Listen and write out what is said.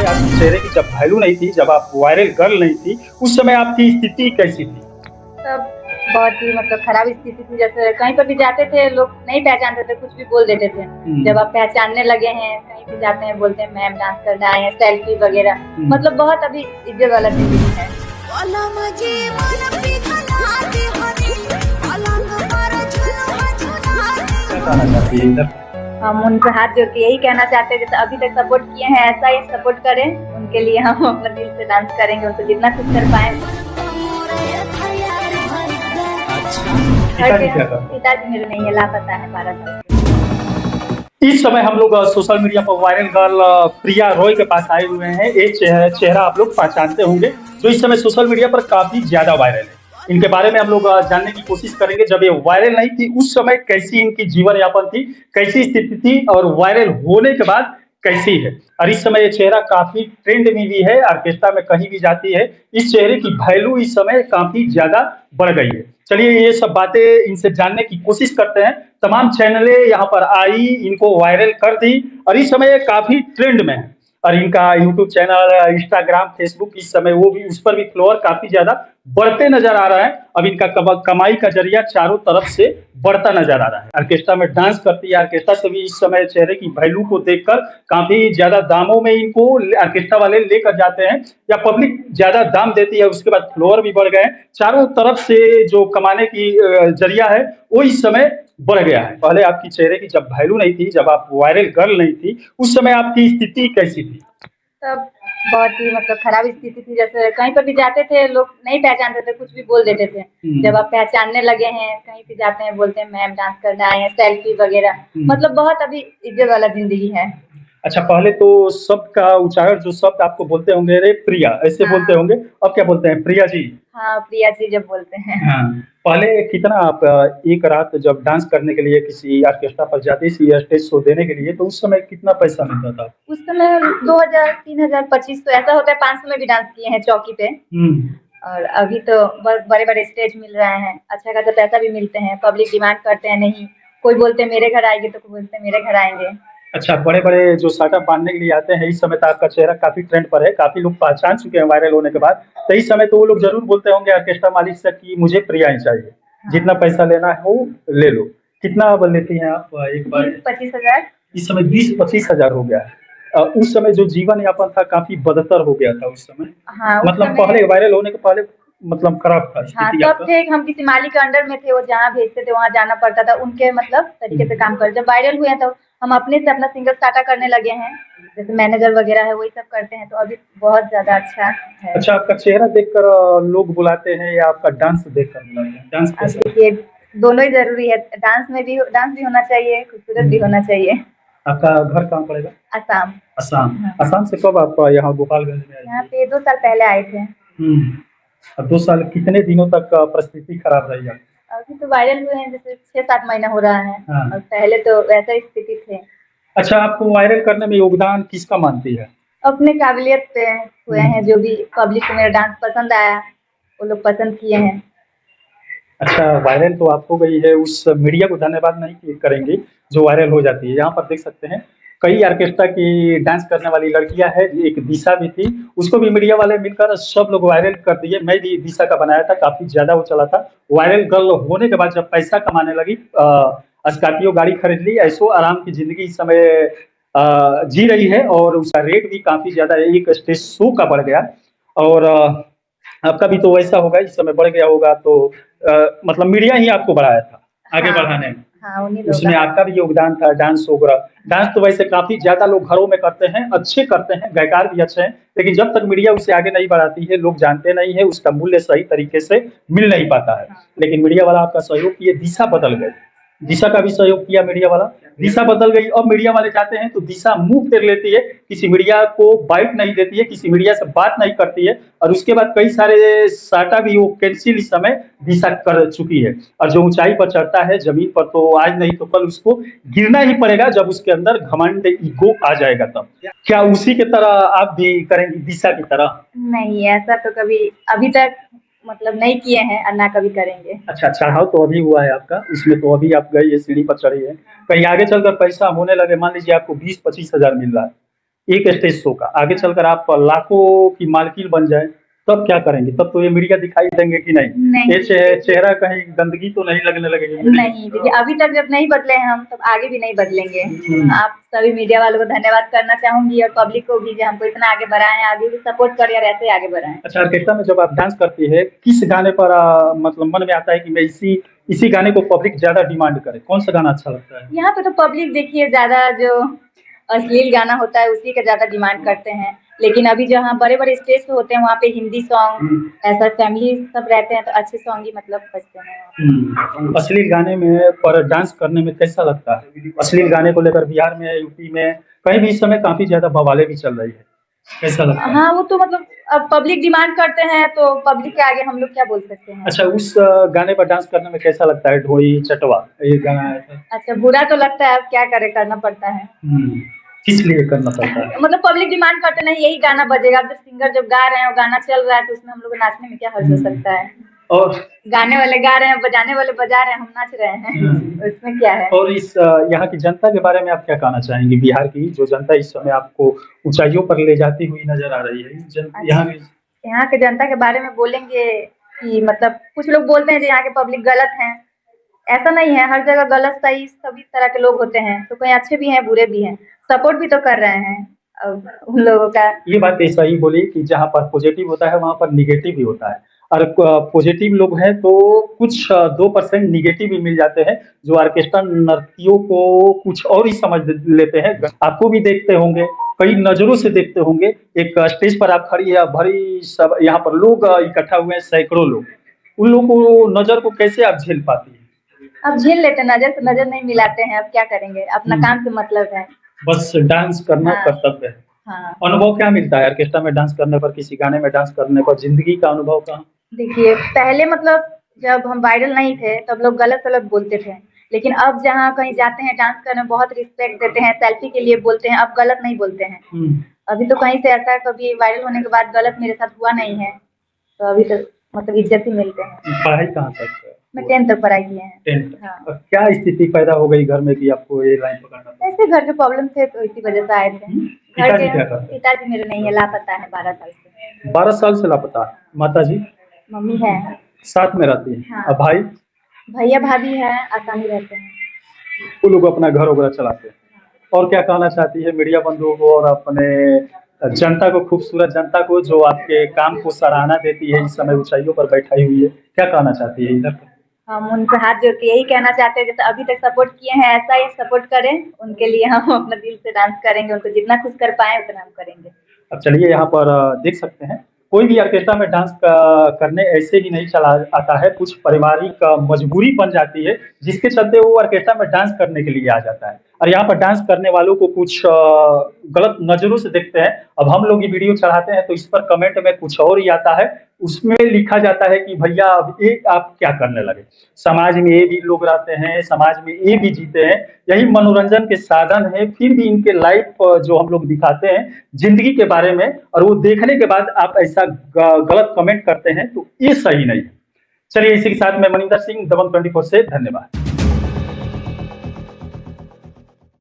आपके चेहरे की जब वैल्यू नहीं थी, जब आप वायरल गर्ल नहीं थी, उस समय आपकी स्थिति कैसी थी? तब बहुत ही मतलब खराब स्थिति थी। जैसे कहीं पर भी जाते थे लोग नहीं पहचानते थे, कुछ भी बोल देते थे। जब आप पहचानने लगे हैं, कहीं भी जाते हैं बोलते हैं मैम डांस करने आए हैं, सेल्फी वगैरह। मतलब बहुत अभी इज्जत वाला जिंदगी है। हम उनको हाथ जोड़ के यही कहना चाहते हैं, जैसे अभी तक सपोर्ट किए हैं ऐसा ही सपोर्ट करें उनके लिए। हम अपने दिल से डांस करेंगे, उनको जितना कुछ कर पाए। पिताजी मेरे नहीं है, लापता है 12 साल से। इस समय हम लोग सोशल मीडिया पर वायरल गर्ल प्रिया रॉय के पास आए हुए हैं। एक चेहरा आप लोग पहचानते होंगे जो इस समय सोशल मीडिया पर काफी ज्यादा वायरल है। इनके बारे में हम लोग जानने की कोशिश करेंगे। जब ये वायरल नहीं थी उस समय कैसी इनकी जीवन यापन थी, कैसी स्थिति थी, और वायरल होने के बाद कैसी है। और इस समय ये चेहरा काफी ट्रेंड में भी है, ऑर्केस्ट्रा में कहीं भी जाती है। इस चेहरे की वैल्यू इस समय काफी ज्यादा बढ़ गई है। चलिए ये सब बातें इनसे जानने की कोशिश करते हैं। तमाम चैनलें यहाँ पर आई, इनको वायरल कर दी और इस समय ये काफी ट्रेंड में है। और इनका यूट्यूब चैनल, इंस्टाग्राम, फेसबुक, इस समय वो भी, उस पर भी फॉलोअर काफी ज्यादा बढ़ते नजर आ रहा है। अब इनका कमाई का जरिया चारों तरफ से बढ़ता नजर आ रहा है। ऑर्केस्ट्रा में डांस करती है, ऑर्केस्ट्रा से भी इस समय चेहरे की वैल्यू को देखकर काफी ज्यादा दामों में इनको ऑर्केस्ट्रा वाले लेकर जाते हैं, या पब्लिक ज्यादा दाम देती है। उसके बाद फ्लोर भी बढ़ गए। चारों तरफ से जो कमाने की जरिया है वो इस समय बढ़ गया है। पहले आपकी चेहरे की जब वैल्यू नहीं थी, जब आप वायरल गर्ल नहीं थी, उस समय आपकी स्थिति कैसी थी? तब बहुत ही मतलब खराब स्थिति थी। जैसे कहीं पर भी जाते थे लोग नहीं पहचानते थे, कुछ भी बोल देते थे। जब आप पहचानने लगे हैं, कहीं भी जाते हैं बोलते हैं मैम डांस करने आए हैं, सेल्फी वगैरह। मतलब बहुत अभी इज्जत वाला जिंदगी है। अच्छा, पहले तो शब्द का उच्चारण, जो शब्द आपको बोलते होंगे, अरे प्रिया ऐसे बोलते होंगे, अब क्या बोलते हैं? प्रिया जी। हाँ, प्रिया जी जब बोलते हैं। हाँ। पहले कितना आप एक रात जब डांस करने के लिए किसी ऑर्केस्ट्रा पर जाती थी या स्टेज शो देने के लिए, तो उस समय कितना पैसा मिलता था? उस समय 2000, 3000, 2500 ऐसा होता है। 500 में भी डांस किए हैं चौकी पे। और अभी तो बड़े बड़े स्टेज मिल रहे हैं, अच्छा खासा पैसा भी मिलते हैं। पब्लिक डिमांड करते हैं, नहीं कोई बोलते हैं मेरे घर आएंगे, तो कोई बोलते हैं मेरे घर आएंगे। अच्छा, बड़े बड़े जो सेटअप बांधने के लिए आते हैं, इस समय तो आपका चेहरा काफी ट्रेंड पर है, काफी लोग पहचान चुके हैं वायरल होने के बाद। तो इस समय तो वो लोग जरूर बोलते होंगे ऑर्केस्ट्रा मालिक से कि मुझे प्रिया ही चाहिए। जितना पैसा लेना है वो ले लो। कितना लेती हैं आप एक बार? 20-25 हजार। इस समय 20-25 हजार हो गया है। उस समय जो जीवन यापन था काफी बदतर हो गया था उस समय। हाँ, मतलब पहले वायरल होने के पहले मतलब खराब था हाँ, स्थिति तब आपका। थे हम किसी मालिक के अंडर में थे, वो जहाँ भेजते थे वहाँ जाना पड़ता था, उनके मतलब तरीके से काम कर। जब वायरल हुए हैं तो हम अपने से अपना सिंगल स्टार्टर करने लगे हैं, जैसे मैनेजर वगैरह है वही सब करते हैं, तो अभी बहुत ज्यादा अच्छा है। अच्छा, आपका चेहरा देखकर लोग बुलाते हैं या आपका डांस देखकर बुलाते हैं? डांस कैसा है? देखिए, दोनों ही जरूरी है। डांस भी होना चाहिए, खूबसूरत भी होना चाहिए। आपका घर कहाँ पड़ेगा? असम। असम। हाँ। असम से कब आप यहाँ गोपालगंज में आए? यहाँ पे 2 साल पहले आए थे। अब 2 साल कितने दिनों तक परिस्थिति खराब रही आपकी? अभी तो वायरल हुए हैं, जैसे 6-7 महीना हो रहा है। हाँ। और पहले तो वैसा ही स्थिति थे। अच्छा, आपको वायरल करने में योगदान किसका मानती है? अपने काबिलियत पे हुए हैं, जो भी पब्लिक को मेरा डांस पसंद आया वो लोग पसंद किए हैं। अच्छा, वायरल तो आप हो गई है, उस मीडिया को धन्यवाद नहीं करेंगे जो वायरल हो जाती है। यहाँ पर देख सकते हैं कई ऑर्केस्ट्रा की डांस करने वाली लड़कियां हैं, एक दिशा भी थी, उसको भी मीडिया वाले मिलकर सब लोग वायरल कर दिए। मैं भी दिशा का बनाया था, काफी ज्यादा वो चला था। वायरल गर्ल होने के बाद जब पैसा कमाने लगी, स्कॉर्पियो गाड़ी खरीद ली, ऐसो आराम की जिंदगी इस समय जी रही है। और उसका रेट भी काफी ज्यादा एक स्टेज शो का बढ़ गया। और आपका भी तो वैसा होगा, इस समय बढ़ गया होगा। तो मतलब मीडिया ही आपको बढ़ाया था आगे बढ़ाने में। हाँ, उसमें आपका भी योगदान था। डांस वगैरह, डांस तो वैसे काफी ज्यादा लोग घरों में करते हैं, अच्छे करते हैं, गायकार भी अच्छे हैं, लेकिन जब तक मीडिया उसे आगे नहीं बढ़ाती है, लोग जानते नहीं है, उसका मूल्य सही तरीके से मिल नहीं पाता है। लेकिन मीडिया वाला आपका सहयोग किए, दिशा बदल गई। दिशा का भी सहयोग किया मीडिया वाला, दिशा बदल गई। अब मीडिया वाले जाते हैं तो दिशा मुंह फेर लेती है, किसी मीडिया को बाइट नहीं देती है, किसी मीडिया से बात नहीं करती है। और उसके बाद कई सारे साटा भी वो कैंसिल इस समय दिशा कर चुकी है। और जो ऊंचाई पर चढ़ता है जमीन पर, तो आज नहीं तो कल उसको गिरना ही पड़ेगा, जब उसके अंदर घमंड, ईगो आ जाएगा तब। क्या उसी की तरह आप भी करेंगी, दिशा की तरह? नहीं, ऐसा तो कभी अभी तक मतलब नहीं किए हैं और ना कभी करेंगे। अच्छा, चढ़ाव तो अभी हुआ है आपका, इसमें तो अभी आप गई है, सीढ़ी पर चढ़ी है। कहीं आगे चलकर पैसा होने लगे, मान लीजिए आपको 20-25 हज़ार मिल रहा है, एक स्टेज शो का, आगे चलकर आप लाखों की मालकिन बन जाएँ, तब क्या करेंगे? तब तो ये मीडिया दिखाई देंगे कि नहीं? नहीं, ये चेहरा कहीं गंदगी तो नहीं लगने लगेगी? नहीं देखिए अभी तक जब नहीं बदले हैं हम, तब आगे भी नहीं बदलेंगे। आप सभी मीडिया वालों को धन्यवाद करना चाहूंगी और पब्लिक को भी, जो हमको इतना आगे बढ़ाए हैं, आगे भी सपोर्ट करें और ऐसे आगे बढ़ाएं। अच्छा, ऑर्केस्ट्रा में जब आप डांस करती है, किस गाने पर मतलब मन में आता है कि मैं इसी गाने को पब्लिक ज़्यादा डिमांड करे? कौन-सा गाना अच्छा लगता है? यहाँ पे तो पब्लिक देखिए ज़्यादा जो अश्लील गाना होता है उसी का ज़्यादा डिमांड करते हैं। लेकिन अभी जहाँ बड़े-बड़े स्टेज पे होते हैं वहाँ पे हिंदी सॉन्ग, ऐसा फैमिली सब रहते हैं तो अच्छे सॉन्ग ही मतलब बजते हैं। अश्लील गाने में पर डांस करने में कैसा लगता है? अश्लील गाने को लेकर बिहार में, यूपी में, कहीं भी इस समय काफ़ी ज़्यादा बवालें भी चल रही है। कैसा लगता है? हाँ, वो तो मतलब अब पब्लिक डिमांड करते हैं तो पब्लिक के आगे हम लोग क्या बोल सकते हैं। अच्छा, उस गाने पर डांस करने में कैसा लगता है? ढोई चटवा ये गाना है तो? अच्छा, बुरा तो लगता है, अब क्या करें, करना पड़ता है। किस लिए करना पड़ता है? मतलब पब्लिक डिमांड करते नहीं यही गाना बजेगा, अब तो सिंगर जब गा रहे हैं और गाना चल रहा है तो उसमें हम लोग को नाचने में क्या हर्ज हो सकता है। और गाने वाले गा रहे हैं, बजाने वाले बजा रहे हैं, हम नाच रहे हैं, उसमें क्या है। और इस यहाँ की जनता के बारे में आप क्या कहना चाहेंगी? बिहार की जो जनता इस समय आपको ऊंचाइयों पर ले जाती हुई नजर आ रही है, यहाँ के जनता के बारे में बोलेंगे कि मतलब कुछ लोग बोलते हैं कि यहाँ के पब्लिक गलत हैं, ऐसा नहीं है, हर जगह गलत सही सभी तरह के लोग होते हैं, तो कहीं अच्छे भी हैं बुरे भी हैं, सपोर्ट भी तो कर रहे हैं अब उन लोगों का। ये बात ऐसा ही बोली कि जहाँ पर पॉजिटिव होता है वहाँ पर निगेटिव भी होता है, और पॉजिटिव लोग हैं तो कुछ 2% निगेटिव भी मिल जाते हैं, जो ऑर्केस्ट्रा नर्तकियों को कुछ और ही समझ लेते हैं। आपको भी देखते होंगे, कई नज़रों से देखते होंगे, एक स्टेज पर आप खड़ी है, भरी सब यहाँ पर लोग इकट्ठा हुए हैं, सैकड़ों लोग, उन लोगों को नज़र को कैसे आप झेल पाती हैं? अब झेल लेते, नजर से नजर नहीं मिलाते हैं, अब क्या करेंगे, अपना काम से मतलब है। बस डांस करना कर्तव्य है। हाँ। अनुभव क्या मिलता है ऑर्केस्ट्रा में डांस करने पर, किसी गाने में डांस करने पर, जिंदगी का अनुभव का? देखिए पहले मतलब जब हम वायरल नहीं थे तब लोग गलत-सलत बोलते थे, लेकिन अब जहाँ कहीं जाते हैं डांस करने बहुत रिस्पेक्ट देते हैं, सेल्फी के लिए बोलते हैं, अब गलत नहीं बोलते हैं। अभी तो कहीं से ऐसा कभी वायरल होने के बाद गलत मेरे साथ हुआ नहीं है, तो अभी तो मतलब इज्जत ही मिलते हैं। पढ़ाई कहाँ तक है? मैं 10th तक पढ़ाई किए हैं। 10th। हाँ। क्या स्थिति पैदा हो गई घर में कि आपको ये लाइन पकड़ना पड़ा? ऐसे घर के प्रॉब्लम थे तो इसी वजह से आए थे। घर पिताजी के क्या करते हैं? पिताजी मेरे नहीं है, लापता है 12 साल से। 12 साल से लापता है। माताजी? मम्मी है। साथ में रहती है। हाँ। और भाई? भैया भाभी है, आसामी रहते हैं। वो लोग अपना घर वगैरह चलाते हैं। और क्या कहना चाहती है मीडिया बंधुओं को और अपने जनता को, खूबसूरत जनता को जो आपके काम को सराहना देती है, इस समय ऊंचाइयों पर बैठाई हुई है, क्या कहना चाहती है इधर? हम उनको हाथ जोड़ के यही कहना चाहते हैं, जैसे अभी तक सपोर्ट किए हैं ऐसा ही सपोर्ट करें, उनके लिए हम अपना दिल से डांस करेंगे, उनको जितना खुश कर पाए उतना हम करेंगे। अब चलिए यहाँ पर देख सकते हैं, कोई भी ऑर्केस्ट्रा में डांस करने ऐसे ही नहीं चला आता है, कुछ पारिवारिक मजबूरी बन जाती है, जिसके चलते वो ऑर्केस्ट्रा में डांस करने के लिए आ जाता है, और यहाँ पर डांस करने वालों को कुछ गलत नज़रों से देखते हैं। अब हम लोग ये वीडियो चढ़ाते हैं तो इस पर कमेंट में कुछ और ही आता है, उसमें लिखा जाता है कि भैया अब ये आप क्या करने लगे, समाज में ये भी लोग रहते हैं, समाज में ये भी जीते हैं, यही मनोरंजन के साधन है, फिर भी इनके लाइफ जो हम लोग दिखाते हैं जिंदगी के बारे में, और वो देखने के बाद आप ऐसा गलत कमेंट करते हैं तो ये सही नहीं है। चलिए इसी के साथ मैं मनिंदर सिंह, दबंग 24 से धन्यवाद।